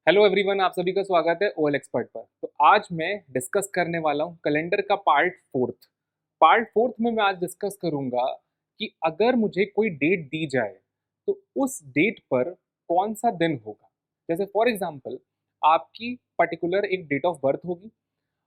Hello everyone, आप सभी का स्वागत है ओएल एक्सपर्ट पर। तो आज मैं डिस्कस करने वाला हूँ कैलेंडर का पार्ट फोर्थ में मैं आज डिस्कस करूँगा कि अगर मुझे कोई डेट दी जाए तो उस डेट पर कौन सा दिन होगा। जैसे फॉर एग्जांपल आपकी पर्टिकुलर एक डेट ऑफ बर्थ होगी,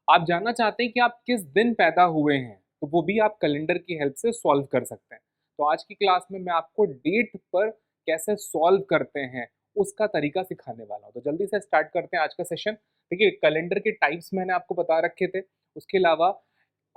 आप जानना चाहते हैं कि आप किस दिन पैदा हुए हैं, तो वो भी आप कैलेंडर की हेल्प से सॉल्व कर सकते हैं। तो आज की क्लास में मैं आपको डेट पर कैसे सॉल्व करते हैं उसका तरीका सिखाने वाला हूँ। तो जल्दी से स्टार्ट करते हैं आज का सेशन। देखिए, कैलेंडर के टाइप्स मैंने आपको बता रखे थे, उसके अलावा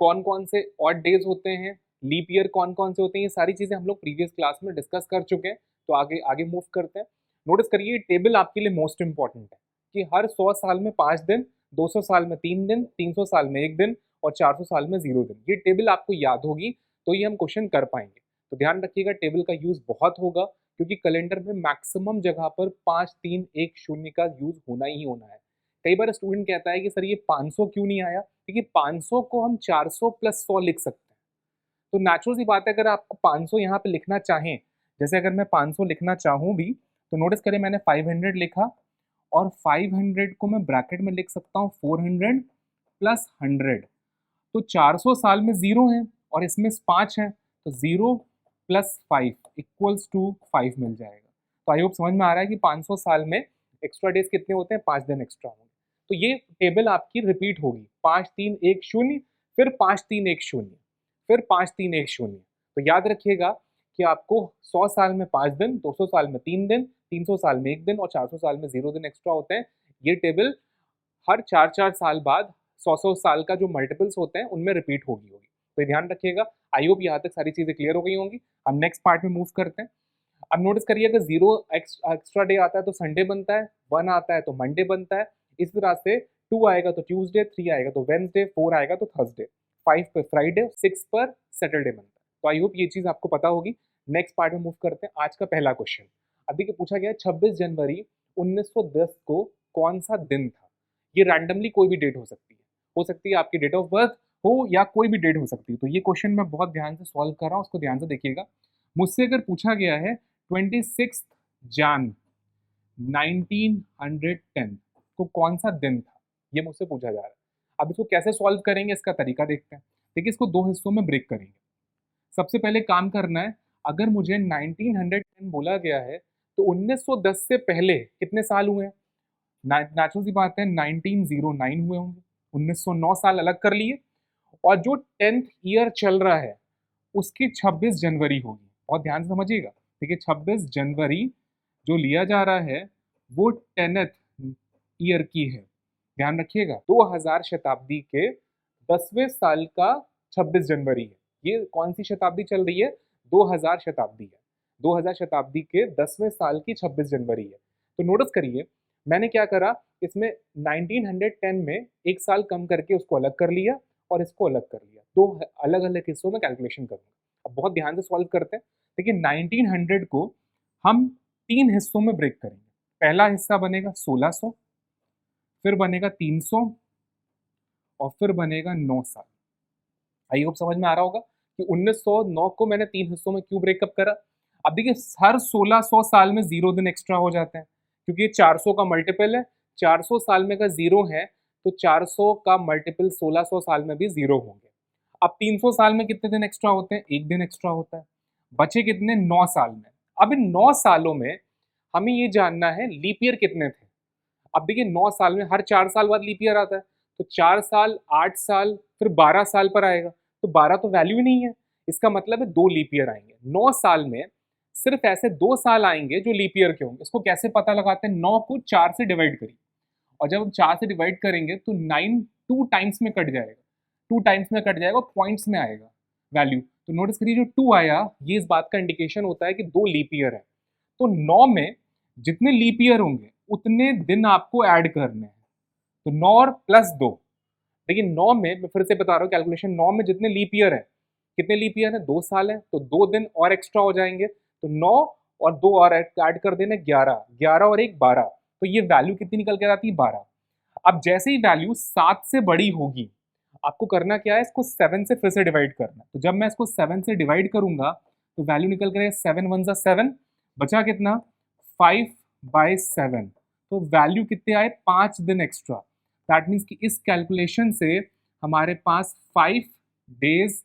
कौन कौन से ऑड डेज होते हैं, लीप ईयर कौन कौन से होते हैं, ये सारी चीज़ें हम लोग प्रीवियस क्लास में डिस्कस कर चुके हैं। तो आगे आगे मूव करते हैं। नोटिस करिए, टेबल आपके लिए मोस्ट इंपॉर्टेंट है कि हर 100 साल में 5 दिन, 200 साल में 3 दिन, 300 साल में 1 दिन और 400 साल में 0 दिन। ये टेबल आपको याद होगी तो ये हम क्वेश्चन कर पाएंगे। तो ध्यान रखिएगा, टेबल का यूज़ बहुत होगा क्योंकि कैलेंडर में मैक्सिमम जगह पर 5 3 1 0 का यूज़ होना ही होना है। कई बार स्टूडेंट कहता है कि सर ये 500 क्यों नहीं आया? देखिए, 500 को हम 400 प्लस 100 लिख सकते हैं। तो नेचुरल सी बात है, अगर आपको 500 यहाँ पे लिखना चाहें, जैसे अगर मैं 500 लिखना चाहूँ भी, तो नोटिस करें मैंने 500 लिखा और 500 को मैं ब्रैकेट में लिख सकता हूँ 400 प्लस 100। तो 400 साल में 0 है और इसमें 5 है, तो 0 प्लस 5 इक्वल्स टू 5 मिल जाएगा। तो आई होप समझ में आ रहा है कि 500 साल में एक्स्ट्रा डेज कितने होते हैं, 5 दिन एक्स्ट्रा होंगे। तो ये टेबल आपकी रिपीट होगी, 5 3 1 0, फिर 5 3 1 0, फिर 5 3 1 0। तो याद रखिएगा कि आपको 100 साल में 5 दिन, 200 साल में 3 दिन, 300 साल में 1 दिन और 400 साल में 0 दिन एक्स्ट्रा होते हैं। ये टेबल हर 4 साल बाद 100 साल का जो मल्टीपल्स होते हैं उनमें रिपीट होगी। तो ये ध्यान रखिएगा। आई होप यहाँ तक सारी चीज़ें क्लियर हो गई होंगी। हम नेक्स्ट पार्ट में मूव करते हैं। अब नोटिस करिए, अगर 0 एक्स्ट्रा डे आता है तो संडे बनता है, 1 आता है तो मंडे बनता है, इस तरह से 2 आएगा तो ट्यूसडे, 3 आएगा तो वेंसडे, 4 आएगा तो थर्सडे, 5 पर फ्राइडे, 6 पर सैटरडे बनता है। तो आई होप ये चीज़ आपको पता होगी। नेक्स्ट पार्ट में मूव करते हैं। आज का पहला क्वेश्चन अभी पूछा गया है, 26 जनवरी 1910 को कौन सा दिन था? ये रैंडमली कोई भी डेट हो सकती है आपकी डेट ऑफ बर्थ हो या कोई भी डेट हो सकती है। तो ये क्वेश्चन मैं बहुत ध्यान से सॉल्व कर रहा हूँ, उसको ध्यान से देखिएगा। मुझसे अगर पूछा गया है 26 जैन 1910 को कौन सा दिन था, ये मुझसे पूछा जा रहा है। अब इसको कैसे सॉल्व करेंगे, इसका तरीका देखते हैं। देखिए, इसको 2 हिस्सों में ब्रेक करेंगे। सबसे पहले काम करना है, अगर मुझे 1910 बोला गया है तो 1910 से पहले कितने साल हुए हैं? नेचुरल सी बात है, 1909 हुए होंगे। 1909 साल अलग कर लिए और जो 10th ईयर चल रहा है उसकी 26 जनवरी होगी। बहुत ध्यान से समझिएगा। देखिए, 26 जनवरी जो लिया जा रहा है वो 10th ईयर की है। ध्यान रखिएगा, 2000 शताब्दी के 10वें साल का 26 जनवरी है। ये कौन सी शताब्दी चल रही है? 2000 शताब्दी है। 2000 शताब्दी के 10वें साल की 26 जनवरी है। तो नोटिस करिए, मैंने क्या करा, इसमें 1910 में एक साल कम करके उसको अलग कर लिया और इसको अलग कर लिया। दो अलग अलग हिस्सों में कैलकुलेशन करूंगा। अब बहुत ध्यान से सॉल्व करते हैं। देखिए, 1900 को हम 3 हिस्सों में ब्रेक करेंगे। पहला हिस्सा बनेगा 1600, फिर बनेगा 300 और फिर बनेगा 9 साल। आई होप समझ में आ रहा होगा कि 1909 को मैंने 3 हिस्सों में क्यों ब्रेकअप करा। अब देखिए, हर 1600 साल में 0 दिन एक्स्ट्रा हो जाते हैं क्योंकि ये 400 का मल्टीपल है। 400 साल में का 0 है तो 400 का मल्टीपल 1600 साल में भी 0 होंगे। अब 300 साल में कितने दिन एक्स्ट्रा होते हैं? 1 दिन एक्स्ट्रा होता है। बचे कितने? 9 साल में। अब इन 9 सालों में हमें ये जानना है लीप ईयर कितने थे। अब देखिए, 9 साल में हर 4 साल बाद लीप ईयर आता है, तो 4 साल, 8 साल, फिर 12 साल पर आएगा। तो 12 तो वैल्यू ही नहीं है, इसका मतलब है 2 लीप ईयर आएंगे 9 साल में। सिर्फ ऐसे 2 साल आएंगे जो लीप ईयर के होंगे। इसको कैसे पता लगाते हैं? 9 को 4 से डिवाइड करिए और जब हम 4 से डिवाइड करेंगे तो 9 2 टाइम्स में कट जाएगा, 2 टाइम्स में कट जाएगा, पॉइंट्स में आएगा वैल्यू। तो नोटिस करिए, जो 2 आया ये इस बात का इंडिकेशन होता है कि 2 लीप ईयर है। तो 9 में जितने लीप ईयर होंगे उतने दिन आपको ऐड करने हैं। तो 9 और प्लस 2। देखिए, 9 में मैं फिर से बता रहा हूँ कैलकुलेशन, 9 में जितने लीप ईयर है, कितने लीप ईयर है? 2 साल है, तो 2 दिन और एक्स्ट्रा हो जाएंगे। तो 9 और 2 और ऐड कर देना, 11, 11 और 1 12। तो ये वैल्यू कितनी निकल के आती है? 12। अब जैसे ही वैल्यू 7 से बड़ी होगी, आपको करना क्या है? इसको 7 से फिर से डिवाइड करना। तो जब मैं इसको 7 से डिवाइड करूंगा तो वैल्यू निकल कर 7 1 7, बचा कितना? 5/7। तो वैल्यू कितने आए, 5 दिन एक्स्ट्रा। दैट मीन्स कि इस कैलकुलेशन से हमारे पास 5 डेज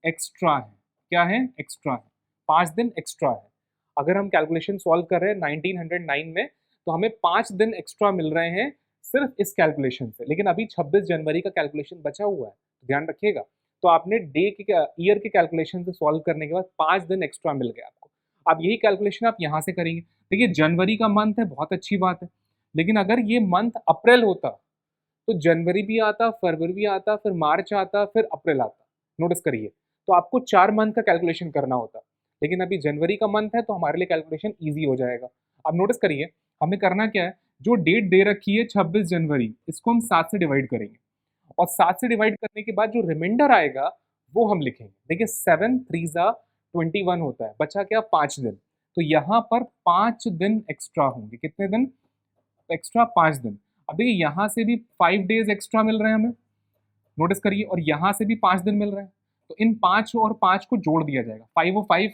एक्स्ट्रा है। क्या है, एक्स्ट्रा है, 5 दिन एक्स्ट्रा है। अगर हम कैलकुलेशन सॉल्व कर रहे हैं 1909 में, तो हमें 5 दिन एक्स्ट्रा मिल रहे हैं सिर्फ इस कैलकुलेशन से। लेकिन अभी 26 जनवरी का कैलकुलेशन बचा हुआ है, ध्यान रखिएगा। तो आपने डे के ईयर के कैलकुलेशन से सॉल्व करने के बाद 5 दिन एक्स्ट्रा मिल गया आपको। अब यही कैलकुलेशन आप यहाँ से करेंगे। देखिए जनवरी का मंथ है, बहुत अच्छी बात है, लेकिन अगर ये मंथ अप्रैल होता तो जनवरी भी आता, फरवरी भी आता, फिर मार्च आता, फिर अप्रैल आता। नोटिस करिए, तो आपको 4 मंथ का कैलकुलेशन करना होता, लेकिन अभी जनवरी का मंथ है तो हमारे लिए कैलकुलेशन ईजी हो जाएगा। अब नोटिस करिए, हमें करना क्या है, जो डेट दे रखी है 26 जनवरी, इसको हम 7 से डिवाइड करेंगे, और 7 से डिवाइड करने के बाद जो रिमाइंडर आएगा वो हम लिखेंगे। देखिए 7 3 जा 21 होता है, बचा क्या, 5 दिन। तो यहाँ पर 5 दिन एक्स्ट्रा होंगे। कितने दिन एक्स्ट्रा, 5 दिन। अब देखिए यहाँ से भी 5 डेज एक्स्ट्रा मिल रहे हैं हमें, नोटिस करिए, और यहाँ से भी 5 दिन मिल रहे हैं। तो इन 5 और 5 को जोड़ दिया जाएगा, 5 और 5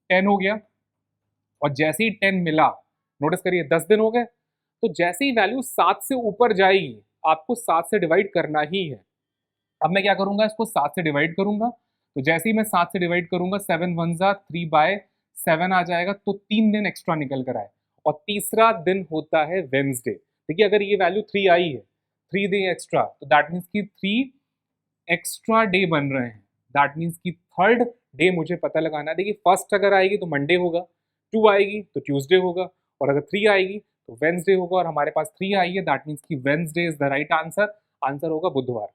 10 हो गया, और जैसे ही 10 मिला, नोटिस करिए 10 दिन हो गए। तो जैसे ही वैल्यू 7 से ऊपर जाएगी, आपको 7 से डिवाइड करना ही है। अब मैं क्या करूंगा, इसको 7 से डिवाइड करूंगा। तो जैसे ही मैं 7 से डिवाइड करूंगा, 7 1 जा 3/7 आ जाएगा, तो 3 दिन एक्स्ट्रा निकल कर आए। और तीसरा दिन होता है वेंसडे। देखिए अगर ये वैल्यू 3 आई है, 3 दिन एक्स्ट्रा, तो दैट मीन्स कि 3 एक्स्ट्रा डे बन रहे हैं। दैट मीन्स कि थर्ड डे मुझे पता लगाना है। देखिए फर्स्ट अगर आएगी तो मंडे होगा, 2 आएगी तो ट्यूसडे होगा, और अगर 3 आएगी तो वेंसडे होगा, और हमारे पास 3 आई है, दैट मीन्स कि Wednesday is the right answer. Answer होगा बुधवार।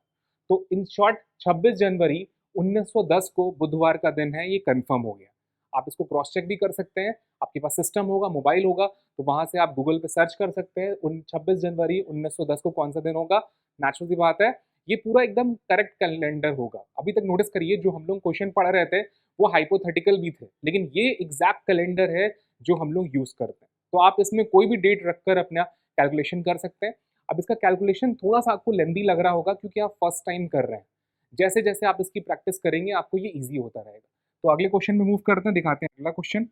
तो इन शॉर्ट 26 जनवरी 1910 को बुधवार का दिन है, ये कंफर्म हो गया। आप इसको क्रॉस चेक भी कर सकते हैं, आपके पास सिस्टम होगा, मोबाइल होगा, तो वहां से आप गूगल पे सर्च कर सकते हैं 26 जनवरी 1910 को कौन सा दिन होगा। नेचुरल सी बात है, ये पूरा एकदम करेक्ट कैलेंडर होगा। अभी तक नोटिस करिए, जो हम लोग क्वेश्चन पढ़ रहे थे वो हाइपोथेटिकल भी थे, लेकिन ये एग्जैक्ट कैलेंडर है जो हम लोग यूज करते हैं। तो आप इसमें कोई भी डेट रखकर अपना कैलकुलेशन कर सकते हैं। अब इसका कैलकुलेशन थोड़ा सा आपको लेंदी लग रहा होगा क्योंकि आप फर्स्ट टाइम कर रहे हैं। जैसे जैसे आप इसकी प्रैक्टिस करेंगे आपको ये ईजी होता रहेगा। तो अगले क्वेश्चन में मूव करते हैं, दिखाते हैं अगला क्वेश्चन।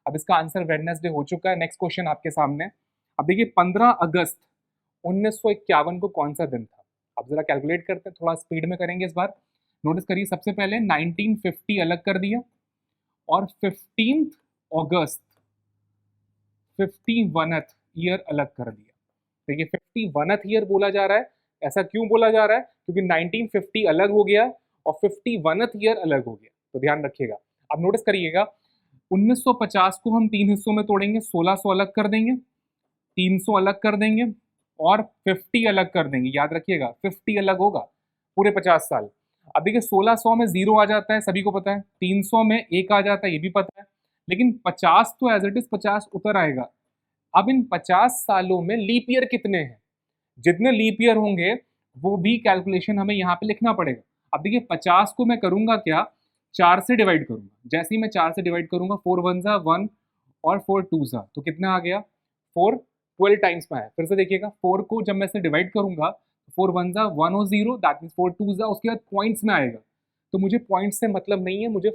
अब इसका आंसर वेडनेसडे हो चुका है। नेक्स्ट क्वेश्चन आपके सामने। अब देखिए 15 अगस्त 1951 को कौन सा दिन था। अब जरा कैलकुलेट करते हैं, थोड़ा स्पीड में करेंगे इस बार। नोटिस करिए, सबसे पहले 1950 अलग कर दिया, और 15 अगस्त 51th ईयर अलग कर दिया। देखिए 51th ईयर बोला जा रहा है, ऐसा क्यों बोला जा रहा है, क्योंकि 1950 अलग हो गया और 51th ईयर अलग हो गया। तो ध्यान रखिएगा। अब नोटिस करिएगा, 1950 को हम 3 हिस्सों में तोड़ेंगे, 1600 अलग कर देंगे, 300 अलग कर देंगे, और 50 अलग कर देंगे। याद रखिएगा 50 अलग होगा पूरे 50 साल। अब देखिए 1600 में 0 आ जाता है, सभी को पता है, 300 में 1 आ जाता है, ये भी पता है, लेकिन 50 तो एज इट इज 50 उतर आएगा। अब इन 50 सालों में लीप ईयर कितने हैं, जितने लीप ईयर होंगे वो भी कैलकुलेशन हमें यहाँ पे लिखना पड़ेगा। अब देखिए 50 को मैं करूंगा क्या, 4 से डिवाइड करूंगा। जैसे ही मैं 4 से डिवाइड करूंगा, 4 1 जा 1 और 4 2 जा, तो कितना आ गया 4, 12 टाइम्स में है। फिर से देखिएगा, 4 को जब मैं से डिवाइड करूंगा, 4 1 जा 1 और 0, दैट मीन्स 4 2 जा, उसके बाद पॉइंट्स में आएगा। तो मुझे पॉइंट से मतलब नहीं है, मुझे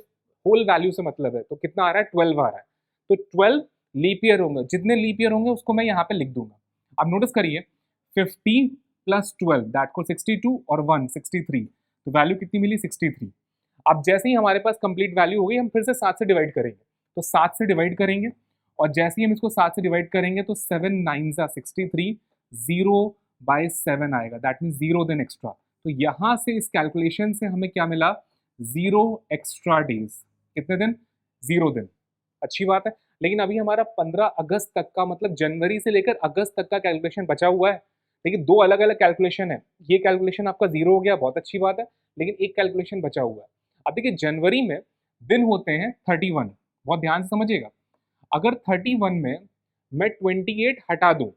होल वैल्यू से मतलब है। तो कितना आ रहा है, 12 आ रहा है। तो 12 लीप ईयर होंगे, जितने लीप ईयर होंगे उसको मैं यहाँ पे लिख दूंगा। अब नोटिस करिए, 50 प्लस 12 दैट को 62, और 1 63, तो वैल्यू कितनी मिली 63। अब जैसे ही हमारे पास कंप्लीट वैल्यू हो गई, हम फिर से 7 से डिवाइड करेंगे। तो 7 से डिवाइड करेंगे, और जैसे ही हम इसको 7 से डिवाइड करेंगे तो 7 9 जा 63, 0/7 आएगा, दैट मीन 0 दिन एक्स्ट्रा। तो यहाँ से इस कैलकुलेशन से हमें क्या मिला, 0 एक्स्ट्रा डेज। कितने दिन, 0 दिन। अच्छी बात है, लेकिन अभी हमारा 15 अगस्त तक का, मतलब जनवरी से लेकर अगस्त तक का कैलकुलेशन बचा हुआ है। लेकिन 2 अलग अलग कैलकुलेशन है। ये कैलकुलेशन आपका 0 हो गया, बहुत अच्छी बात है, लेकिन एक कैलकुलेशन बचा हुआ है। अब देखिए जनवरी में दिन होते हैं 31, बहुत ध्यान से समझिएगा। अगर 31 में मैं 28 हटा दूं,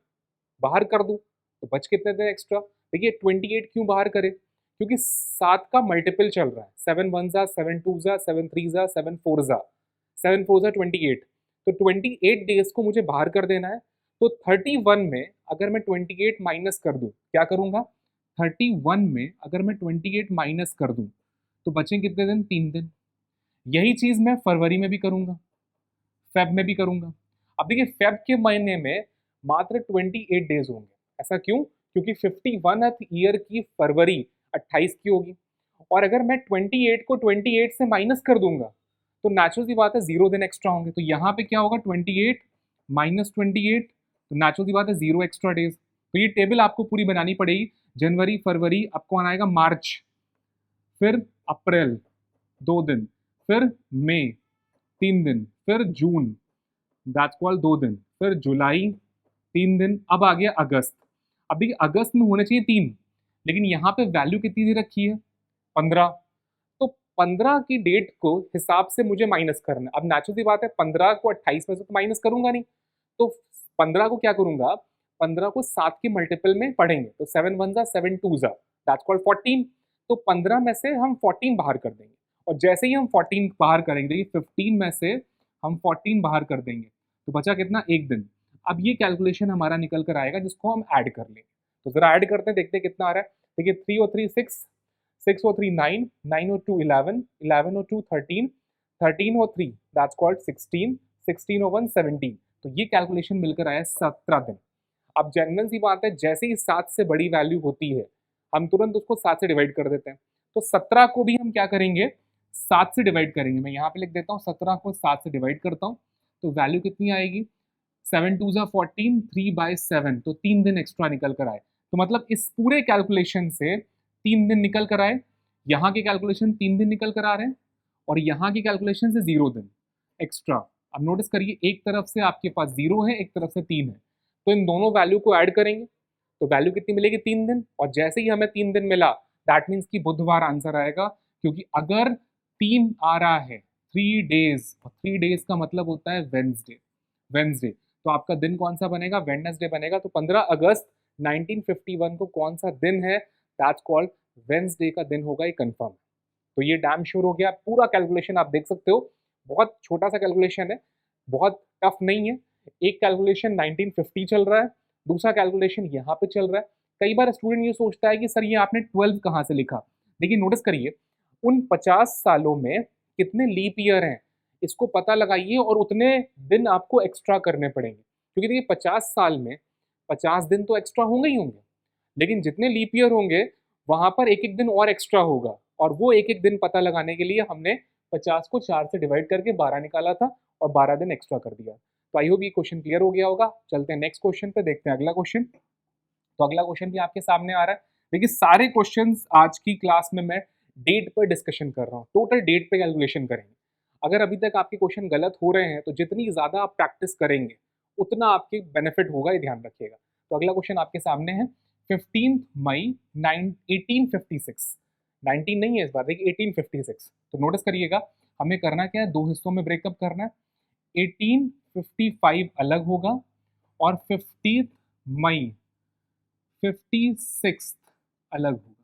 बाहर कर दूं, तो बच कितने दिन एक्स्ट्रा। देखिए 28 क्यों बाहर करें, क्योंकि 7 का मल्टीपल चल रहा है, 7 1 जा 7 2 जा 7 3 जा 7 4 जा 7 4 जा 28। तो 28 डेज को मुझे बाहर कर देना है। तो 31 में अगर मैं 28 माइनस कर दूं, क्या करूंगा, 31 में अगर मैं 28 माइनस कर दूं तो बचें कितने दिन, 3 दिन। यही चीज मैं फरवरी में भी करूंगा, फेब में भी करूंगा। अब देखिए फेब के महीने में मात्र 28 डेज होंगे। ऐसा क्यों? क्योंकि 51th ईयर की फरवरी 28 की होगी, और अगर मैं 28 को 28 से माइनस कर दूंगा तो नेचुरल सी बात है 0 दिन एक्स्ट्रा होंगे। तो यहाँ पे क्या होगा, 28 माइनस 28, तो नेचुरल सी बात है 0 एक्स्ट्रा डेज। तो ये टेबल आपको पूरी बनानी पड़ेगी। जनवरी, फरवरी, आपको आना आएगा मार्च, फिर अप्रैल 2 दिन, फिर मई 3 दिन, फिर जून, दैट्स कॉल्ड 2 दिन, फिर जुलाई 3 दिन, अब आ गया अगस्त। अब देखिए अगस्त में होने चाहिए 3, लेकिन यहाँ पे वैल्यू कितनी दे रखी है, 15। तो 15 की डेट को हिसाब से मुझे माइनस करना है। अब नेचुरल सी बात है 15 को 28 में से तो माइनस करूंगा नहीं, तो 15 को क्या करूंगा, 15 को 7 के मल्टीपल में पढ़ेंगे, तो 7 वन जा 7 टू जा, दैट्स कॉल्ड 14। तो 15 में से हम 14 बाहर कर देंगे, और जैसे ही हम 14 बाहर करेंगे, देखिए 15 में से हम 14 बाहर कर देंगे तो बचा कितना, एक दिन। अब ये कैलकुलेशन हमारा निकल कर आएगा जिसको हम ऐड कर लेंगे। तो जरा ऐड करते हैं, देखते हैं कितना आ रहा है। देखिए 3 और 3 6, 6 और 3 9, 9 और 2 11, 11 और 2 13, 13 और 3 दैट्स कॉल्ड 16, 16 और 1 17। तो ये कैलकुलेशन मिलकर आया 17 दिन। अब जनरल सी बात है, जैसे ही 7 से बड़ी वैल्यू होती है हम तुरंत उसको 7 से डिवाइड कर देते हैं। तो 17 को भी हम क्या करेंगे, 7 से डिवाइड करेंगे। मैं यहाँ पे लिख देता हूँ 17 को 7 से डिवाइड करता हूँ, तो वैल्यू कितनी आएगी, 7 टू जा 14, 3/7, तो 3 दिन एक्स्ट्रा निकल कर आए। तो मतलब इस पूरे कैलकुलेशन से 3 दिन निकल कर आए, यहाँ के कैलकुलेशन 3 दिन निकल कर आ रहे हैं, और यहाँ की कैलकुलेशन से 0 दिन एक्स्ट्रा। अब नोटिस करिए, एक तरफ से आपके पास 0 है, एक तरफ से 3 है, तो इन दोनों वैल्यू को ऐड करेंगे तो वैल्यू कितनी मिलेगी, 3 दिन। और जैसे ही हमें 3 दिन मिला, दैट मीन्स कि बुधवार आंसर आएगा, क्योंकि अगर 3 आ रहा है 3 डेज, और 3 डेज का मतलब होता है वेंसडे, वेंसडे, तो आपका दिन कौन सा बनेगा, वेडनेसडे बनेगा। तो 15 अगस्त 1951 को कौन सा दिन है, दैट्स कॉल्ड वेंसडे का दिन होगा, ये कंफर्म। तो ये डैम श्योर हो गया। पूरा कैलकुलेशन आप देख सकते हो, बहुत छोटा सा कैलकुलेशन है, बहुत टफ नहीं है। एक कैलकुलेशन 1950 चल रहा है, दूसरा कैलकुलेशन यहाँ पे चल रहा है। कई बार स्टूडेंट ये सोचता है कि सर ये आपने 12 कहाँ से लिखा। देखिए नोटिस करिए, उन 50 सालों में कितने लीप ईयर हैं इसको पता लगाइए, और उतने दिन आपको एक्स्ट्रा करने पड़ेंगे, क्योंकि देखिए 50 साल में 50 दिन तो एक्स्ट्रा होंगे ही होंगे, लेकिन जितने लीप ईयर होंगे वहां पर एक एक दिन और एक्स्ट्रा होगा, और वो एक एक दिन पता लगाने के लिए हमने 50 को 4 से डिवाइड करके 12 निकाला था, और 12 दिन एक्स्ट्रा कर दिया। तो आई होप ये क्वेश्चन क्लियर हो गया होगा। चलते हैं नेक्स्ट क्वेश्चन पे, देखते हैं अगला क्वेश्चन। तो अगला क्वेश्चन भी आपके सामने आ रहा है। देखिए सारे क्वेश्चंस आज की क्लास में मैं डेट पर डिस्कशन कर रहा हूँ, टोटल डेट पे कैलकुलेशन करेंगे। अगर अभी तक आपके क्वेश्चन गलत हो रहे हैं तो जितनी ज़्यादा आप प्रैक्टिस करेंगे उतना आपके बेनिफिट होगा, ये ध्यान रखिएगा। तो अगला क्वेश्चन आपके सामने है, 15 मई 1856, 19 नहीं है इस बार, देखिए 1856। तो नोटिस करिएगा, हमें करना क्या है, दो हिस्सों में ब्रेकअप करना है। 1855 अलग होगा, और 15 मई 56 अलग होगा।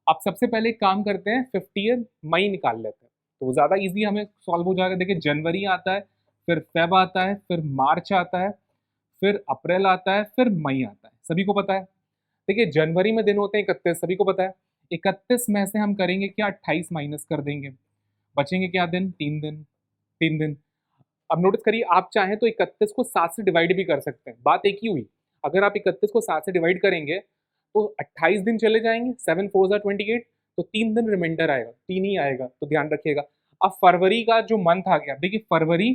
अब सबसे पहले एक काम करते हैं, 50 मई निकाल लेते हैं, तो ज़्यादा इजी हमें सॉल्व हो जाएगा। देखिए जनवरी आता है, फिर फेब आता है, फिर मार्च आता है, फिर अप्रैल आता है, फिर मई आता है, सभी को पता है। देखिए जनवरी में दिन होते हैं 31, सभी को पता है। 31 में से हम करेंगे क्या, 28 माइनस कर देंगे, बचेंगे क्या दिन, 3 दिन, 3 दिन। अब नोटिस करिए, आप चाहें तो 31 को 7 से डिवाइड भी कर सकते हैं, बात एक ही हुई। अगर आप 31 को 7 से डिवाइड करेंगे तो 28 दिन चले जाएंगे, 7 4 जा 28, तो 3 दिन रिमाइंडर आएगा, 3 ही आएगा, तो ध्यान रखिएगा। अब फरवरी का जो मंथ आ गया, देखिए फरवरी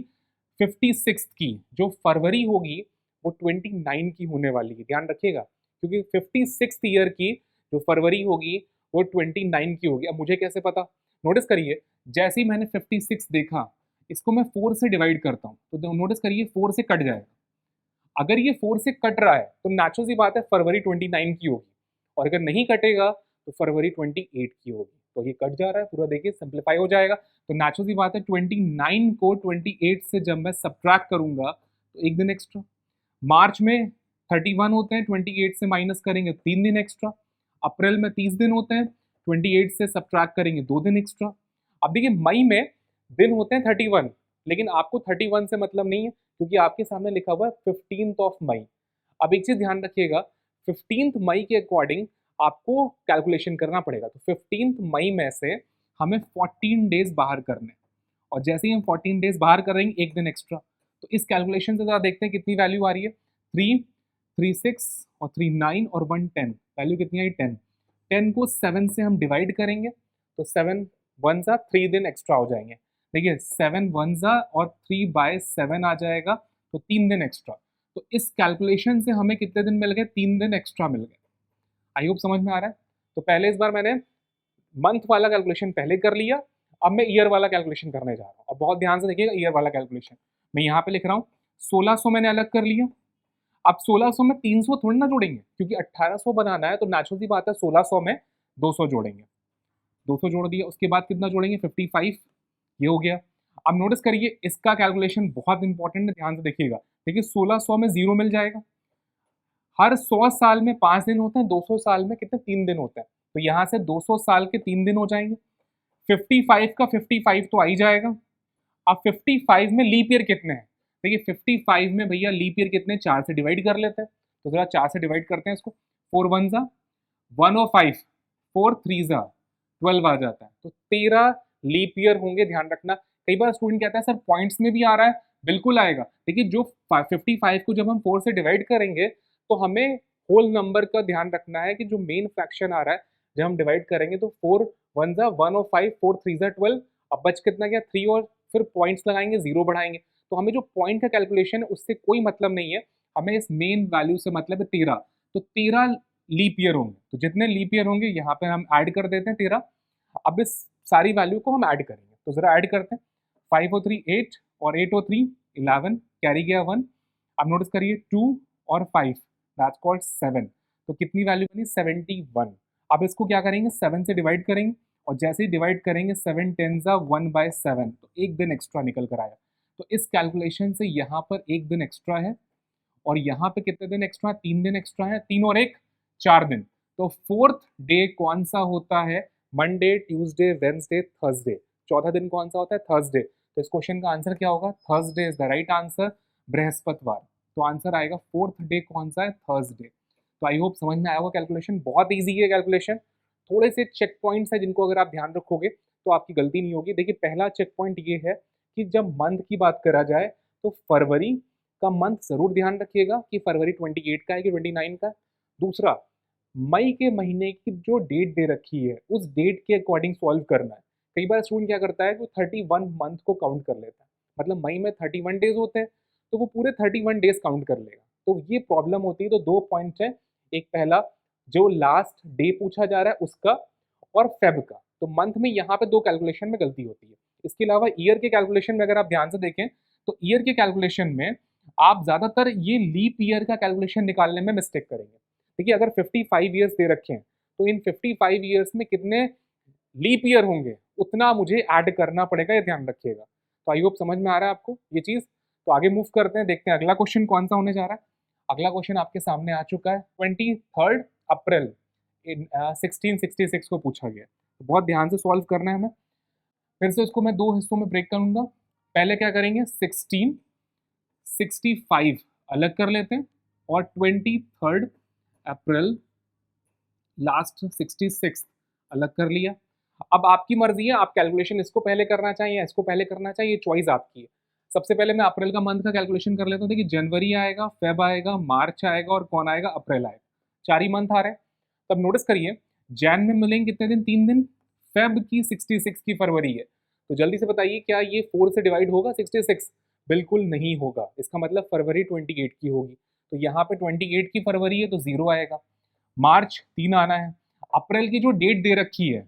56 की जो फरवरी होगी वो 29 की होने वाली है, ध्यान रखिएगा, क्योंकि 56 ईयर की जो फरवरी होगी वो 29 की होगी। अब मुझे कैसे पता, नोटिस करिए, जैसे ही मैंने 56 देखा, इसको मैं 4 से डिवाइड करता हूँ, तो नोटिस करिए 4 से कट जाएगा। अगर ये 4 से कट रहा है तो नेचुरल सी बात है फरवरी 29 की होगी, और अगर नहीं कटेगा तो फरवरी 28 की होगी। तो ये कट जा रहा है पूरा, देखिए सिंप्लीफाई हो जाएगा। तो नेचुरल सी बात है 29 को 28 से जब मैं सब्ट्रैक्ट करूंगा तो एक दिन एक्स्ट्रा। मार्च में 31 होते हैं, 28 से माइनस करेंगे 3 दिन एक्स्ट्रा। अप्रैल में 30 दिन होते हैं, 28 से सब्ट्रैक्ट करेंगे 2 दिन एक्स्ट्रा। अब देखिए मई में दिन होते हैं 31, लेकिन आपको 31 से मतलब नहीं है, क्योंकि आपके सामने लिखा हुआ है 15th ऑफ मई। अब एक चीज ध्यान रखिएगा, 15th मई के अकॉर्डिंग आपको कैलकुलेशन करना पड़ेगा। तो 15th मई में से हमें 14 डेज बाहर करने हैं, और जैसे ही हम 14 डेज बाहर करेंगे एक दिन एक्स्ट्रा। तो इस कैलकुलेशन से जरा देखते हैं कितनी वैल्यू आ रही है। 3, 3 6 और 3 9 और 1 10, वैल्यू कितनी आई 10। 10 को 7 से हम डिवाइड करेंगे तो 7 1 जा 3 दिन एक्स्ट्रा हो जाएंगे। देखिए 7 1 जा और 3/7 आ जाएगा, तो 3 दिन एक्स्ट्रा। तो इस कैलकुलेशन से हमें कितने दिन मिल गए, 3 दिन एक्स्ट्रा मिल गए। आई होप समझ में आ रहा है। तो पहले इस बार मैंने मंथ वाला कैलकुलेशन पहले कर लिया, अब मैं ईयर वाला कैलकुलेशन करने जा रहा हूँ। अब बहुत ध्यान से देखिएगा ईयर वाला कैलकुलेशन मैं यहाँ पे लिख रहा हूँ। 1600 मैंने अलग कर लिया। अब 1600 में 300 थोड़ी ना जोड़ेंगे, क्योंकि 1800 बनाना है, तो नेचुरल सी बात है 1600 में 200 जोड़ेंगे। 200 जोड़ दिया, उसके बाद कितना जोड़ेंगे 55, ये हो गया। अब नोटिस करिए इसका कैलकुलेशन बहुत इंपॉर्टेंट है, ध्यान से देखिएगा। देखिए 1600 में 0 मिल जाएगा। हर 100 साल में 5 दिन होते हैं, 200 साल में कितने 3 दिन होते हैं, तो यहाँ से 200 साल के 3 दिन हो जाएंगे। 55 का 55 तो आ ही जाएगा। अब 55 में लीप ईयर कितने हैं, देखिए 55 में भैया लीप ईयर कितने, 4 से डिवाइड कर लेते हैं। तो जरा 4 से डिवाइड करते हैं इसको। 4 1 जा 105, 4 3 जा 12 आ जाता है, तो 13 लीप ईयर होंगे, ध्यान रखना। कई बार स्टूडेंट कहता है सर पॉइंट्स में भी आ रहा है, बिल्कुल आएगा। देखिए जो 55 को जब हम 4 से डिवाइड करेंगे तो हमें होल नंबर का ध्यान रखना है कि जो मेन फ्रैक्शन आ रहा है जब हम डिवाइड करेंगे तो 4 1 जा 105, 4 3 जा 12, अब बच कितना गया 3, और फिर पॉइंट्स लगाएंगे, 0 बढ़ाएंगे। तो हमें जो पॉइंट का कैलकुलेशन है उससे कोई मतलब नहीं है, हमें इस मेन वैल्यू से मतलब है 13। तो 13 लीप ईयर होंगे, तो जितने लीप ईयर होंगे यहाँ पे हम ऐड कर देते हैं 13। अब इस सारी वैल्यू को हम ऐड करेंगे, तो जरा ऐड करते हैं। 5 और 3 8 और 8 और 3 11, कैरी गया 1। अब नोटिस करिए 2 और 5 दैट्स कॉल्ड 7, तो कितनी वैल्यू बनी 71। अब इसको क्या करेंगे 7 से डिवाइड करेंगे, और जैसे ही डिवाइड करेंगे 7 10 जा 1/7, तो एक दिन एक्स्ट्रा निकल कर आया। तो इस कैलकुलेशन से यहाँ पर एक दिन एक्स्ट्रा है, और यहाँ पे कितने दिन एक्स्ट्रा है, 3 दिन एक्स्ट्रा है, 3 और 1 4 दिन। तो फोर्थ डे कौन सा होता है, मंडे ट्यूसडे वेंसडे थर्सडे। चौथा दिन कौन सा होता है, थर्सडे। तो इस क्वेश्चन का आंसर क्या होगा, Thursday is the right answer, बृहस्पतिवार। तो आंसर आएगा फोर्थ डे कौन सा है, थर्सडे। तो आई होप समझ में आया होगा कैलकुलेशन, बहुत ईजी है कैलकुलेशन। थोड़े से चेक पॉइंट्स है जिनको अगर आप ध्यान रखोगे तो आपकी गलती नहीं होगी। देखिए पहला चेक पॉइंट ये है कि जब मंथ की बात करा जाए तो फरवरी का मंथ जरूर ध्यान रखिएगा कि फरवरी 28 का है कि 29 का है। दूसरा, मई के महीने की जो डेट दे रखी है उस डेट के अकॉर्डिंग सॉल्व करना है। कई बार स्टूडेंट क्या करता है कि 31 मंथ को काउंट कर लेता है, मतलब मई में 31 डेज होते हैं तो वो पूरे 31 डेज काउंट कर लेगा, तो ये प्रॉब्लम होती है। तो दो पॉइंट है, एक पहला जो लास्ट डे पूछा जा रहा है उसका, और फेब का। तो मंथ में यहाँ पे दो कैलकुलेशन में गलती होती है। इसके अलावा ईयर के कैलकुलेशन में अगर आप ध्यान से देखें तो ईयर के कैलकुलेशन में आप ज्यादातर ये लीप ईयर का कैलकुलेशन निकालने में मिस्टेक करेंगे। देखिए अगर 55 ईयर्स दे रखे हैं तो इन 55 ईयर्स में कितने लीप ईयर होंगे उतना मुझे ऐड करना पड़ेगा, ये ध्यान रखिएगा। तो आई होप समझ में आ रहा है आपको ये चीज। तो आगे मूव करते हैं, देखते हैं अगला क्वेश्चन कौन सा होने जा रहा है। अगला क्वेश्चन आपके सामने आ चुका है, 23 अप्रैल 1666 को पूछा गया। तो बहुत ध्यान से सॉल्व करना है हमें। फिर से इसको मैं दो हिस्सों में ब्रेक करूंगा। पहले क्या करेंगे 1665 अलग कर लेते हैं, और 23 अप्रैल लास्ट 66 अलग कर लिया। अब आपकी मर्जी है, आप कैलकुलेशन इसको पहले करना चाहिए या इसको पहले करना चाहिए, चॉइस आपकी है। सबसे पहले मैं अप्रैल का मंथ का कैलकुलेशन कर लेता हूँ। देखिए जनवरी आएगा, फेब आएगा, मार्च आएगा और कौन आएगा, अप्रैल आएगा। 4 ही मंथ आ रहे हैं। तब नोटिस करिए जैन में मिलेंगे कितने दिन, 3 दिन। फेब की 66 की फरवरी है, तो जल्दी से बताइए क्या ये 4 से डिवाइड होगा 66? बिल्कुल नहीं होगा, इसका मतलब फरवरी 28 की होगी। तो यहाँ पे 28 की फरवरी है तो 0 आएगा। मार्च 3 आना है। अप्रैल की जो डेट दे रखी है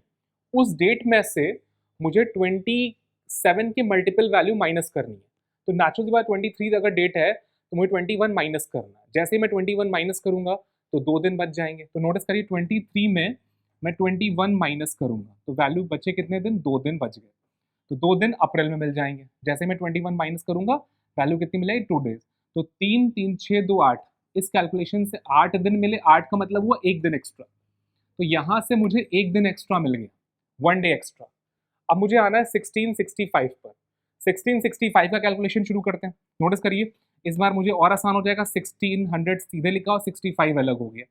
उस डेट में से मुझे 27 के मल्टीपल वैल्यू माइनस करनी है। तो नेचुरल बात 23 अगर डेट है तो मुझे 21 माइनस करना है। जैसे ही मैं 21 माइनस करूंगा तो 2 दिन बच जाएंगे। तो नोटिस करिए 23 में मैं 21 माइनस करूंगा तो वैल्यू बचे कितने दिन, 2 दिन बच गए। तो 2 दिन अप्रैल में मिल जाएंगे। जैसे मैं 21 माइनस करूंगा वैल्यू कितनी मिलेगी, 2 डेज। तो 3 3 6 2 8, इस कैलकुलेशन से 8 दिन मिले। 8 का मतलब हुआ 1 दिन एक्स्ट्रा, तो यहां से मुझे 1 दिन एक्स्ट्रा मिल गया, 1 डे एक्स्ट्रा। अब मुझे आना है 1665 पर। 1665 का कैलकुलेशन शुरू करते हैं। नोटिस करिए इस बार मुझे और आसान हो जाएगा, 1600 सीधे लिखा और 65 अलग हो गया।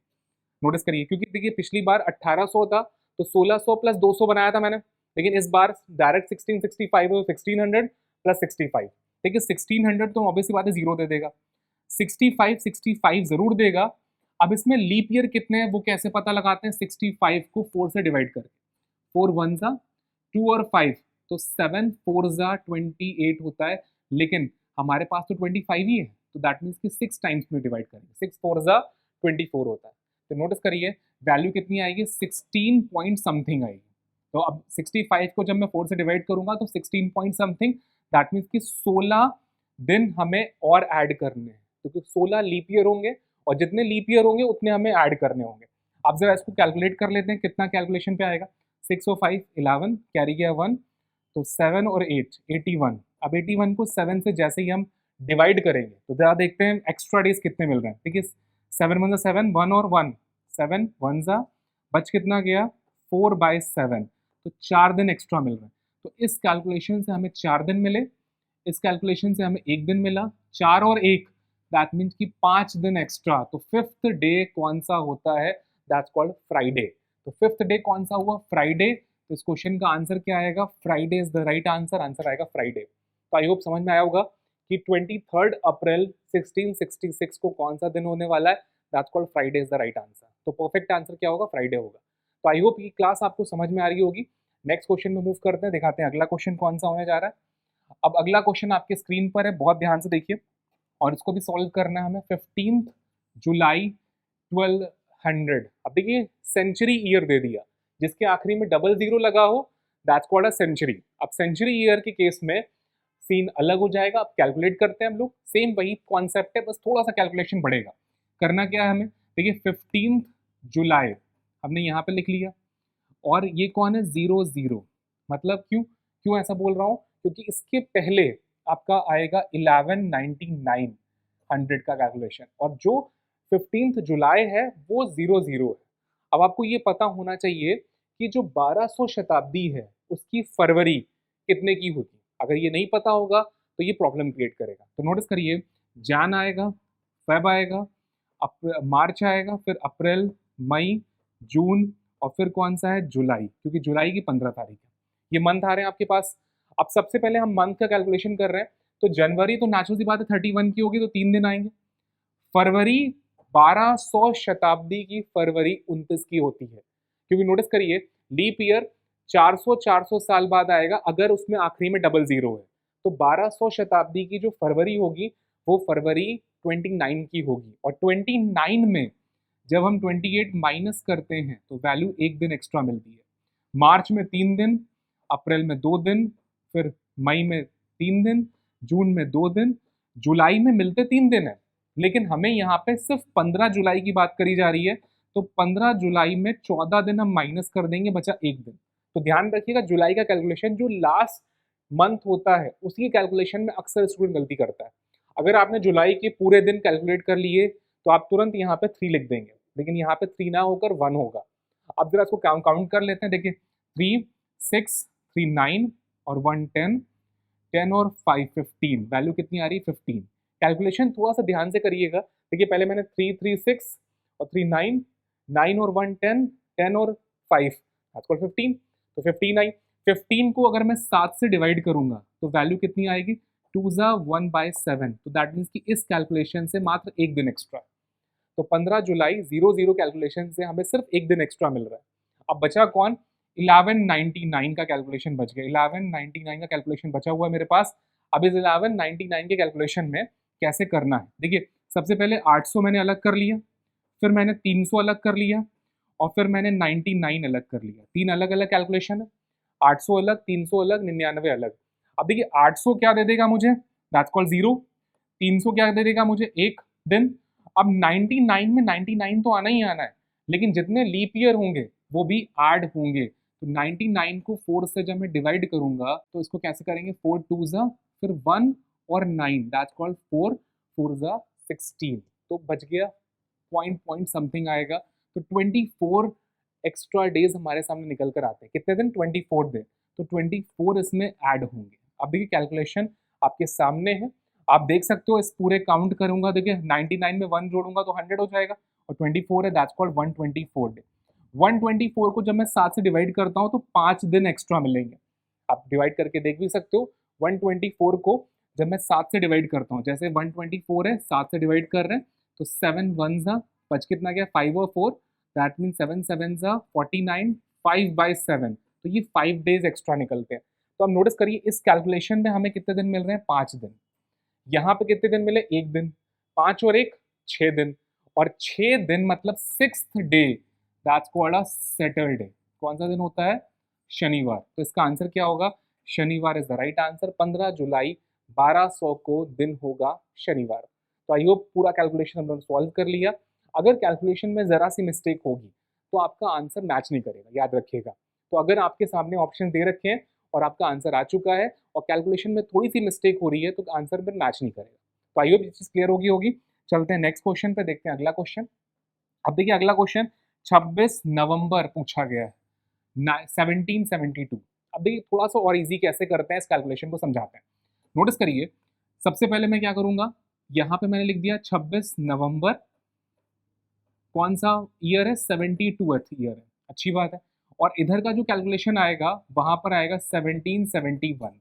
नोटिस करिए क्योंकि देखिए पिछली बार 1800 था तो 1600 प्लस 200 बनाया था मैंने, लेकिन इस बार डायरेक्ट 1665 है तो 1600 प्लस 65। देखिए 1600 तो ऑब्वियसली बात है 0 दे देगा। 65 ज़रूर देगा। अब इसमें लीप ईयर कितने हैं वो कैसे पता लगाते हैं? 65 को 4 से डिवाइड करके, 4 वन ज़ा 2 और 5, तो 7 4 ज़ा 28 होता है, लेकिन हमारे पास तो 25 ही है, तो दैट मीन्स कि 6 टाइम्स में डिवाइड करेंगे, 6 4 ज़ा 24 होता है। तो नोटिस करिए वैल्यू कितनी आएगी? 16 पॉइंट समथिंग आएगी। तो अब 65 को जब मैं 4 से डिवाइड करूंगा तो 16 पॉइंट समथिंग, दैट मीन्स कि 16 दिन हमें और ऐड करने हैं, क्योंकि 16 लीप ईयर होंगे और जितने लीप ईयर होंगे उतने हमें ऐड करने होंगे। अब जरा इसको कैलकुलेट कर लेते हैं, कितना कैलकुलेशन पे आएगा? 6 और 5 11, कैरी गया 1, तो 7 और 8 81। अब 81 को 7 से जैसे ही हम डिवाइड करेंगे तो जरा देखते हैं एक्स्ट्रा डेज कितने मिल रहे हैं। देखिए 7 वन 7, 1 और 1, 7 वन ज़ा, बच कितना गया? 4/7, तो 4 दिन एक्स्ट्रा मिल रहे हैं। तो इस कैलकुलेशन से हमें 4 दिन मिले, इस कैलकुलेशन से हमें 1 दिन मिला, 4 और 1 दैट मीन्स कि 5 दिन एक्स्ट्रा। तो फिफ्थ डे कौन सा होता है? That's called Friday. तो फिफ्थ डे कौन सा हुआ? फ्राइडे। तो इस क्वेश्चन का आंसर क्या आएगा? Friday is the right answer, answer आएगा फ्राइडे। तो आई होप समझ में आया होगा कि 23 अप्रैल 1666 को कौन सा दिन होने वाला है? That's called Friday is the right answer. तो परफेक्ट आंसर क्या होगा? फ्राइडे होगा। तो आई होप ये क्लास आपको समझ में आ रही होगी। नेक्स्ट क्वेश्चन में मूव करते हैं, दिखाते हैं अगला क्वेश्चन कौन सा होने जा रहा है। अब अगला क्वेश्चन आपके स्क्रीन पर है, बहुत ध्यान से देखिए और इसको भी सॉल्व करना है हमें। 15 जुलाई 1200। अब देखिए सेंचुरी ईयर दे दिया, जिसके आखिरी में डबल जीरो लगा हो दैट्स कॉल्ड अ सेंचुरी। अब सेंचुरी ईयर के केस में सीन अलग हो जाएगा। अब कैलकुलेट करते हैं हम लोग, सेम वही कॉन्सेप्ट है, बस थोड़ा सा कैलकुलेशन बढ़ेगा। करना क्या है हमें? देखिए 15 जुलाई हमने यहाँ पे लिख लिया, और ये कौन है? 00। मतलब क्यों क्यों ऐसा बोल रहा हूँ? क्योंकि इसके पहले आपका आएगा 1199 100 का कैलकुलेशन, और जो 15 जुलाई है वो 00 है। अब आपको ये पता होना चाहिए कि जो 1200 शताब्दी है उसकी फरवरी कितने की होगी। अगर ये नहीं पता होगा तो ये प्रॉब्लम क्रिएट करेगा। तो नोटिस करिए, जान आएगा, फेब आएगा, मार्च आएगा, फिर अप्रैल, मई, जून, और फिर कौन सा है? जुलाई, क्योंकि जुलाई की 15 तारीख है। ये मंथ आ रहे हैं आपके पास। अब सबसे पहले हम मंथ का कैलकुलेशन कर रहे हैं, तो जनवरी तो नेचुरल सी बात है 31 की होगी, तो 3 दिन आएंगे। फरवरी 1200 शताब्दी की फरवरी 29 की होती है, क्योंकि नोटिस करिए लीप ईयर 400 साल बाद आएगा अगर उसमें आखिरी में डबल जीरो है। तो 1200 शताब्दी की जो फरवरी होगी वो फरवरी 29 की होगी, और 29 में जब हम 28 माइनस करते हैं तो वैल्यू 1 दिन एक्स्ट्रा मिलती है। मार्च में 3 दिन, अप्रैल में 2 दिन, फिर मई में 3 दिन, जून में 2 दिन, जुलाई में मिलते 3 दिन है, लेकिन हमें यहाँ पे सिर्फ 15 जुलाई की बात करी जा रही है। तो 15 जुलाई में 14 दिन हम माइनस कर देंगे, बचा 1 दिन। तो ध्यान रखिएगा जुलाई का कैलकुलेशन जो लास्ट मंथ होता है उसकी कैलकुलेशन में अक्सर स्टूडेंट गलती करता है। अगर आपने जुलाई के पूरे दिन कैलकुलेट कर लिए तो आप तुरंत यहाँ पे 3 लिख देंगे, लेकिन यहाँ पे 3 ना होकर 1 होगा। अब जरा इसको काउंट कर लेते हैं। देखिए 3 6 3 9 और 1 10, 10 और 5 15, वैल्यू कितनी आ रही है? 15। कैलकुलेशन थोड़ा सा ध्यान से करिएगा। देखिए पहले मैंने 3 3 6 और 3 9, 9 और 1 10, 10 और 5 दैट्स 15, तो 15 आई। 15 को अगर मैं 7 से डिवाइड करूंगा तो वैल्यू कितनी आएगी? 2 ज़ा 1/7, तो दैट मीन्स कि इस कैलकुलेशन से मात्र 1 दिन एक्स्ट्रा। तो 15 जुलाई 00 कैलकुलेशन से हमें सिर्फ 1 दिन एक्स्ट्रा मिल रहा है। अब बचा कौन? 1199 का कैलकुलेशन बच गया। 1199 का कैलकुलेशन बचा हुआ है मेरे पास। अब इस 1199 के कैलकुलेशन में कैसे करना है? देखिए सबसे पहले 800 मैंने अलग कर लिया, फिर मैंने 300 अलग कर लिया, और फिर मैंने 99 अलग कर लिया। 3 अलग अलग कैलकुलेशन है, 800 अलग, 300 अलग, 99 अलग। अब देखिए 800 क्या दे देगा मुझे? That's called 0। 300 क्या दे देगा मुझे? 1 दिन। अब 99 में 99 तो आना ही आना है, लेकिन जितने लीप ईयर होंगे वो भी ऐड होंगे। तो 99 को 4 से जब मैं डिवाइड करूंगा तो इसको कैसे करेंगे? 4 2 ज़ा, फिर 1 और 9, दैट्स कॉल्ड 4 4 ज़ा 16, तो बच गया पॉइंट समथिंग आएगा। तो 24 एक्स्ट्रा डेज हमारे सामने निकल कर आते हैं। कितने दिन? 24 दिन। तो 24 इसमें ऐड होंगे। अब देखिए कैलकुलेशन आपके सामने है, आप देख सकते हो। इस पूरे काउंट करूंगा, देखिए 99 में 1 जोड़ूंगा तो 100 हो जाएगा, और 24 है दैट्स कॉल्ड 124 डे। 124 को जब मैं 7 से डिवाइड करता हूँ तो 5 दिन एक्स्ट्रा मिलेंगे। आप डिवाइड करके देख भी सकते हो। 124 को जब मैं 7 से डिवाइड करता हूँ, जैसे 124 है, 7 से डिवाइड कर रहे हैं, तो 7 वन ज़ा, बच कितना गया 5 और 4, दैट मीन 7 7 ज़ा 49, 5/7, तो ये 5 डेज एक्स्ट्रा निकलते हैं। तो अब नोटिस करिए इस कैलकुलेशन में हमें कितने दिन मिल रहे हैं, 5 दिन। यहाँ पे कितने दिन मिले, 1 दिन, 5 और 1 6 दिन, और 6 दिन मतलब 6th day, that's called a Saturday. कौन सा दिन होता है, शनिवार। तो इसका आंसर क्या होगा, शनिवार इज द राइट आंसर। 15 जुलाई 1200 को दिन होगा शनिवार। तो आई होप पूरा कैलकुलेशन हम लोग सॉल्व कर लिया। अगर कैलकुलेशन में ज़रा सी मिस्टेक होगी तो आपका आंसर मैच नहीं करेगा, याद रखिएगा। तो अगर आपके सामने ऑप्शन दे रखे हैं और आपका आंसर आ चुका है और कैलकुलेशन में थोड़ी सी मिस्टेक हो रही है, तो आंसर फिर मैच नहीं करेगा। तो आई होप ये चीज़ क्लियर होगी। चलते हैं नेक्स्ट क्वेश्चन पे, देखते हैं अगला क्वेश्चन। अब देखिए अगला क्वेश्चन 26 नवंबर पूछा गया है 1772। अब देखिए थोड़ा सा और इजी कैसे करते हैं, इस कैलकुलेशन को समझाते हैं। नोटिस करिए, सबसे पहले मैं क्या करूंगा, यहाँ पे मैंने लिख दिया 26 नवंबर, कौन सा ईयर है, 72th ईयर है, अच्छी बात है। और इधर का जो कैलकुलेशन आएगा वहां पर आएगा 1771।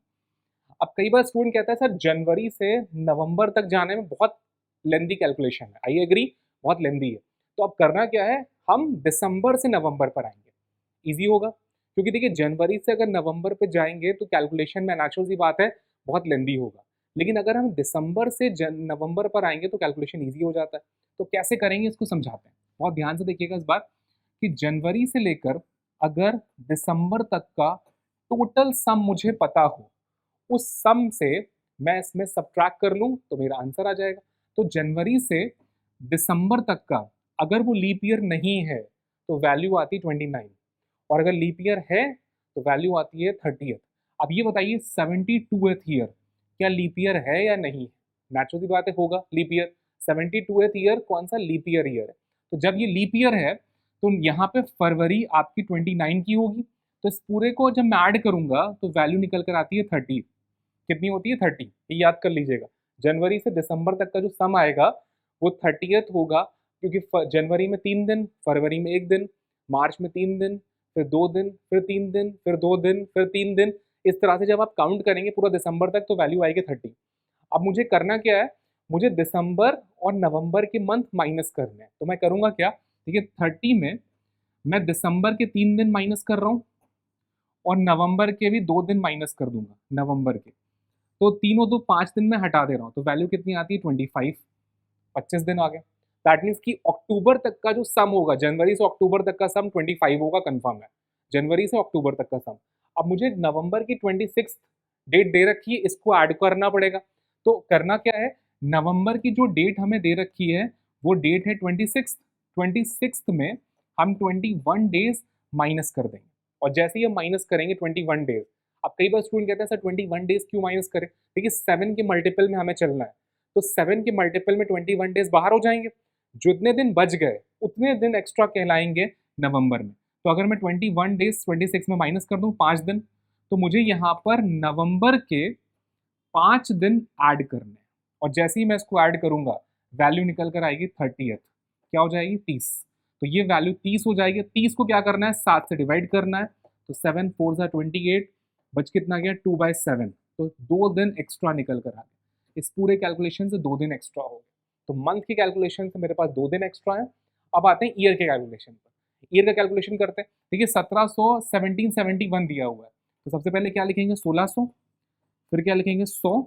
अब कई बार स्टूडेंट कहता है सर जनवरी से नवंबर तक जाने में बहुत लेंदी कैलकुलेशन है, आई एग्री, बहुत लेंदी है। तो अब करना क्या है, हम दिसंबर से नवंबर पर आएंगे, इजी होगा। क्योंकि देखिए जनवरी से अगर नवंबर पे जाएंगे तो कैलकुलेशन में नेचुरल सी बात है बहुत लेंदी होगा, लेकिन अगर हम दिसंबर से नवंबर पर आएंगे तो कैलकुलेशन ईजी हो जाता है। तो कैसे करेंगे इसको समझाते हैं, बहुत ध्यान से देखिएगा इस बार, कि जनवरी से लेकर अगर दिसंबर तक का टोटल सम मुझे पता हो, उस सम से मैं इसमें सब्ट्रैक्ट कर लूँ तो मेरा आंसर आ जाएगा। तो जनवरी से दिसंबर तक का अगर वो लीप ईयर नहीं है तो वैल्यू आती है 29, और अगर लीप ईयर है तो वैल्यू आती है 30th। अब ये बताइए 72th ईयर क्या लीप ईयर है या नहीं? नेचुरल सी बात है होगा लीप ईयर। 72th ईयर कौन सा लीप ईयर ईयर है? तो जब ये लीप ईयर है तो यहाँ पे फरवरी आपकी 29 की होगी, तो इस पूरे को जब मैं ऐड करूंगा तो वैल्यू निकल कर आती है 30। कितनी होती है, 30, ये याद कर लीजिएगा। जनवरी से दिसंबर तक का जो सम आएगा वो 30th होगा, क्योंकि जनवरी में 3 दिन, फरवरी में 1 दिन, मार्च में 3 दिन, फिर 2 दिन, फिर 3 दिन, फिर 2 दिन, फिर 3 दिन। इस तरह से जब आप काउंट करेंगे पूरा दिसंबर तक तो वैल्यू आएगी 30। अब मुझे करना क्या है, मुझे दिसंबर और नवंबर के मंथ माइनस करने हैं। तो मैं करूँगा क्या, देखिए 30 में मैं दिसंबर के 3 दिन माइनस कर रहा हूँ और नवंबर के भी 2 दिन माइनस कर दूंगा नवंबर के, तो तीनों तो 5 दिन में हटा दे रहा हूँ, तो वैल्यू कितनी आती है 25, 25 दिन आ गए। दैट मीन्स कि अक्टूबर तक का जो सम होगा, जनवरी से अक्टूबर तक का सम 25 होगा, कंफर्म है, जनवरी से अक्टूबर तक का सम। अब मुझे नवंबर की 26 डेट दे रखी है, इसको ऐड करना पड़ेगा। तो करना क्या है, नवंबर की जो डेट हमें दे रखी है वो डेट है 26, 26 में हम 21 डेज माइनस कर देंगे, और जैसे ही हम माइनस करेंगे 21 डेज, अब कई बार स्टूडेंट कहते हैं सर 21 डेज क्यों माइनस करें, देखिए 7 के मल्टीपल में हमें चलना है, तो 7 के मल्टीपल में 21 डेज बाहर हो जाएंगे, जितने दिन बच गए उतने दिन एक्स्ट्रा कहलाएंगे नवंबर में। तो अगर मैं 21 डेज 26 में माइनस कर दूं 5 दिन, तो मुझे यहाँ पर नवंबर के 5 दिन ऐड करने हैं, और जैसे ही मैं इसको ऐड करूंगा वैल्यू निकल कर आएगी 30th, क्या हो जाएगी 30। तो ये वैल्यू 30 हो जाएगी। 30 को क्या करना है, 7 से डिवाइड करना है, तो 7 4 ज़ा 28, बच कितना गया 2/7, तो 2 दिन एक्स्ट्रा निकल कर आ गए। इस पूरे कैलकुलेशन से 2 दिन एक्स्ट्रा हो गए। तो मंथ की कैलकुलेशन से मेरे पास 2 दिन एक्स्ट्रा है। अब आते हैं ईयर के कैलकुलेशन पर। ईयर का कैलकुलेशन करते हैं। देखिए 1771 दिया हुआ है, तो सबसे पहले क्या लिखेंगे 1600, फिर क्या लिखेंगे 100,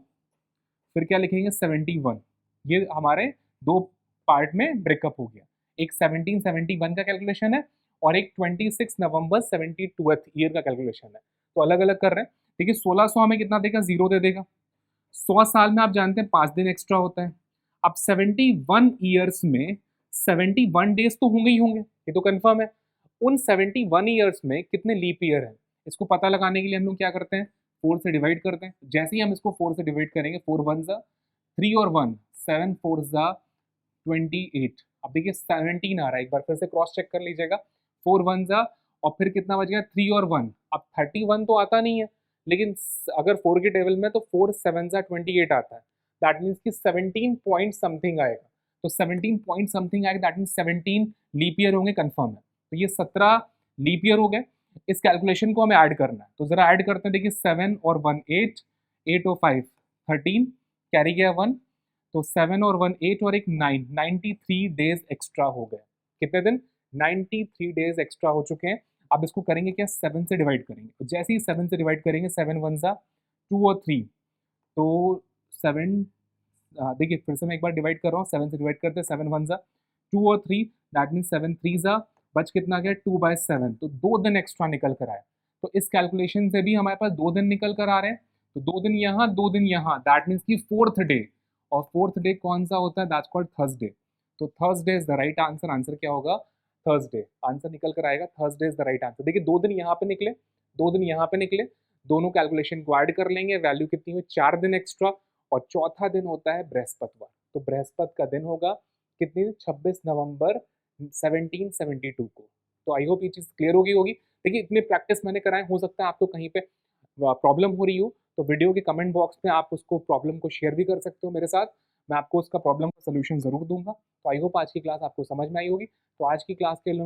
फिर क्या लिखेंगे 71। ये हमारे दो पार्ट में ब्रेकअप हो गया, एक 1771 का कैलकुलेशन है और एक 26 नवंबर 72th ईयर का कैलकुलेशन है। तो अलग अलग कर रहे हैं। देखिए 1600 हमें कितना देगा, 0 दे देगा। 100 साल में आप जानते हैं 5 दिन एक्स्ट्रा होता है। अब 71 ईयर्स में 71 डेज तो होंगे ही होंगे, ये तो कंफर्म है। उन 71 ईयर्स में कितने लीप ईयर है, इसको पता लगाने के लिए हम लोग क्या करते हैं, 4 से डिवाइड करते हैं। जैसे ही हम इसको 4 से डिवाइड करेंगे, 4 1 ज़ा 3 और 1 7 4 ज़ा 28। अब देखिए 17 आ रहा है, एक बार फिर से क्रॉस चेक कर लीजिएगा। 4 1 ज़ा और फिर कितना बच गया 3 और 1। अब 31 तो आता नहीं है, लेकिन अगर 4 के टेबल में तो 4 7 ज़ा 28 आता है। दैट मीन्स कि 17 पॉइंट समथिंग आएगा। तो 17 पॉइंट समथिंग आएगा, दैट मीन्स 17 लीप ईयर होंगे, कंफर्म है। तो ये 17 लीप ईयर हो गए। इस कैलकुलेशन को हमें ऐड करना है, तो जरा ऐड करते हैं। देखिए 7 और 1 8, 8 और 5 13, कैरी गया 1, तो 7 और 1 8 और एक 9, 93 डेज एक्स्ट्रा हो गए। कितने दिन? 93 डेज एक्स्ट्रा हो चुके हैं। अब इसको करेंगे क्या? 7 से डिवाइड करेंगे। तो जैसे ही 7 से डिवाइड करेंगे, 7 वन ज़ा 2 और 3, तो 7, देखिए फिर से मैं एक बार डिवाइड कर रहा हूँ, 7 से डिवाइड करते हैं, 7 वन ज़ा 2 और 3, दैट मीन्स 7 थ्री ज़ा, बच कितना गया? 2/7, तो 2 दिन एक्स्ट्रा निकल कर आए। तो इस कैलकुलेशन से भी हमारे पास 2 दिन निकल कर आ रहे हैं, तो 2 दिन यहाँ, 2 दिन यहाँ, दैट मीन्स कि फोर्थ डे, और फोर्थ डे कौन सा होता है? That's called Thursday. तो Thursday is the right answer. Answer क्या होगा? थर्सडे। आंसर निकल कर आएगा, Thursday is the right answer. देखिए 2 दिन यहाँ पे निकले, 2 दिन यहाँ पे निकले, दोनों कैलकुलेशन को ऐड कर लेंगे, वैल्यू कितनी हुई? 4 दिन एक्स्ट्रा, और चौथा दिन होता है बृहस्पतिवार। तो बृहस्पति का दिन होगा कितनी? 26 नवंबर 1772 को। तो आई होप ये चीज़ क्लियर होगी। देखिए इतने प्रैक्टिस मैंने कराए, हो सकता है आपको कहीं पे प्रॉब्लम हो रही हो, तो वीडियो के कमेंट बॉक्स में आप उसको प्रॉब्लम को शेयर भी कर सकते हो मेरे साथ। मैं आपको उसका प्रॉब्लम का सॉल्यूशन ज़रूर दूंगा। तो आई होप आज की क्लास आपको समझ में आई होगी। तो आज की क्लास के लिए